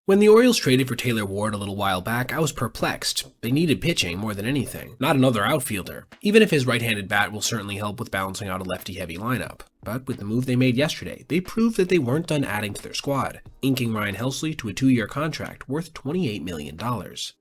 When the Orioles traded for Taylor Ward a little while back, I was perplexed. They needed pitching more than anything, not another outfielder, even if his right-handed bat will certainly help with balancing out a lefty-heavy lineup. But with the move they made yesterday, they proved that they weren't done adding to their squad, inking Ryan Helsley to a 2-year contract worth $28 million.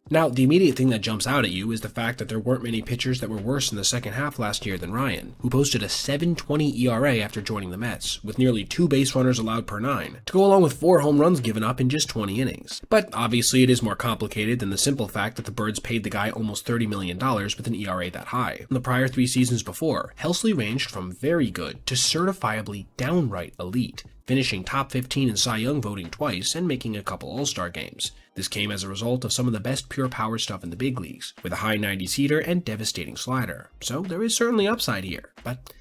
Now, the immediate thing that jumps out at you is the fact that there weren't many pitchers that were worse in the second half last year than Ryan, who posted a 7.20 ERA after joining the Mets, with nearly 2 base runners allowed per 9, to go along with 4 home runs given up in just 20 innings. But obviously it is more complicated than the simple fact that the Birds paid the guy almost $30 million with an ERA that high. In the prior 3 seasons before, Helsley ranged from very good to certifiably downright elite, finishing top 15 in Cy Young voting twice and making a couple All-Star games. This came as a result of some of the best pure power stuff in the big leagues, with a high 90s heater and devastating slider. So there is certainly upside here, but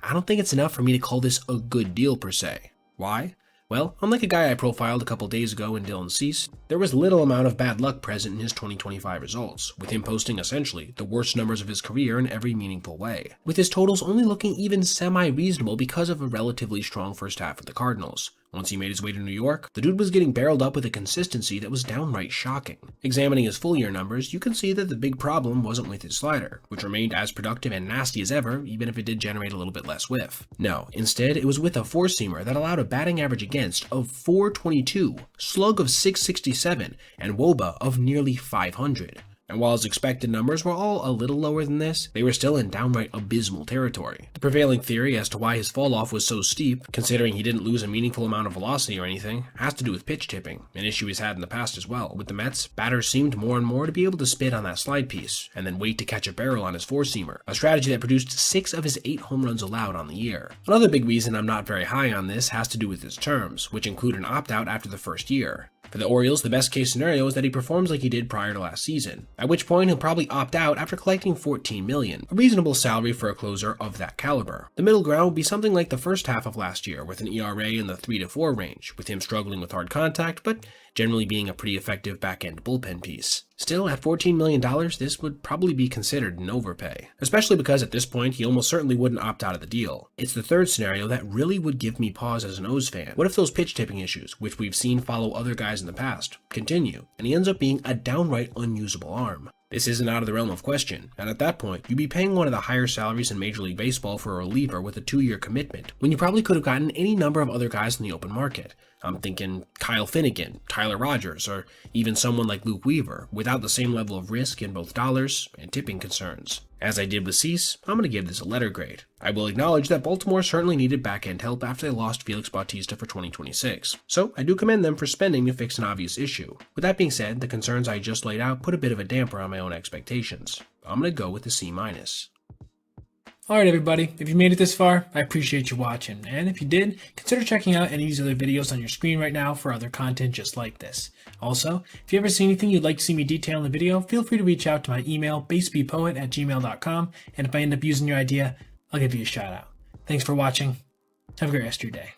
I don't think it's enough for me to call this a good deal per se. Why? Well, unlike a guy I profiled a couple days ago in Dylan Cease, there was little amount of bad luck present in his 2025 results, with him posting essentially the worst numbers of his career in every meaningful way, with his totals only looking even semi-reasonable because of a relatively strong first half of the Cardinals. Once he made his way to New York, the dude was getting barreled up with a consistency that was downright shocking. Examining his full year numbers, you can see that the big problem wasn't with his slider, which remained as productive and nasty as ever, even if it did generate a little bit less whiff. No, instead it was with a four-seamer that allowed a batting average against of .422, slug of .667, and WOBA of nearly .500. And while his expected numbers were all a little lower than this, they were still in downright abysmal territory. The prevailing theory as to why his falloff was so steep, considering he didn't lose a meaningful amount of velocity or anything, has to do with pitch tipping, an issue he's had in the past as well. With the Mets, batters seemed more and more to be able to spit on that slide piece, and then wait to catch a barrel on his four-seamer, a strategy that produced 6 of his 8 home runs allowed on the year. Another big reason I'm not very high on this has to do with his terms, which include an opt-out after the first year. For the Orioles, the best case scenario is that he performs like he did prior to last season, at which point he'll probably opt out after collecting $14 million, a reasonable salary for a closer of that caliber. The middle ground would be something like the first half of last year, with an ERA in the 3 to 4 range, with him struggling with hard contact, but generally being a pretty effective back-end bullpen piece. Still, at $14 million, this would probably be considered an overpay, especially because at this point he almost certainly wouldn't opt out of the deal. It's the third scenario that really would give me pause as an O's fan. What if those pitch tipping issues, which we've seen follow other guys in the past, continue, and he ends up being a downright unusable arm? This isn't out of the realm of question, and at that point, you'd be paying one of the higher salaries in Major League Baseball for a reliever with a 2-year commitment, when you probably could have gotten any number of other guys in the open market. I'm thinking Kyle Finnegan, Tyler Rogers, or even someone like Luke Weaver, without the same level of risk in both dollars and tipping concerns. As I did with Cease, I'm going to give this a letter grade. I will acknowledge that Baltimore certainly needed back-end help after they lost Felix Bautista for 2026, so I do commend them for spending to fix an obvious issue. With that being said, the concerns I just laid out put a bit of a damper on my own expectations. I'm going to go with a C-. Alright everybody, if you made it this far, I appreciate you watching, and if you did, consider checking out any of these other videos on your screen right now for other content just like this. Also, if you ever see anything you'd like to see me detail in the video, feel free to reach out to my email, basebpoet@gmail.com, and if I end up using your idea, I'll give you a shout out. Thanks for watching. Have a great rest of your day.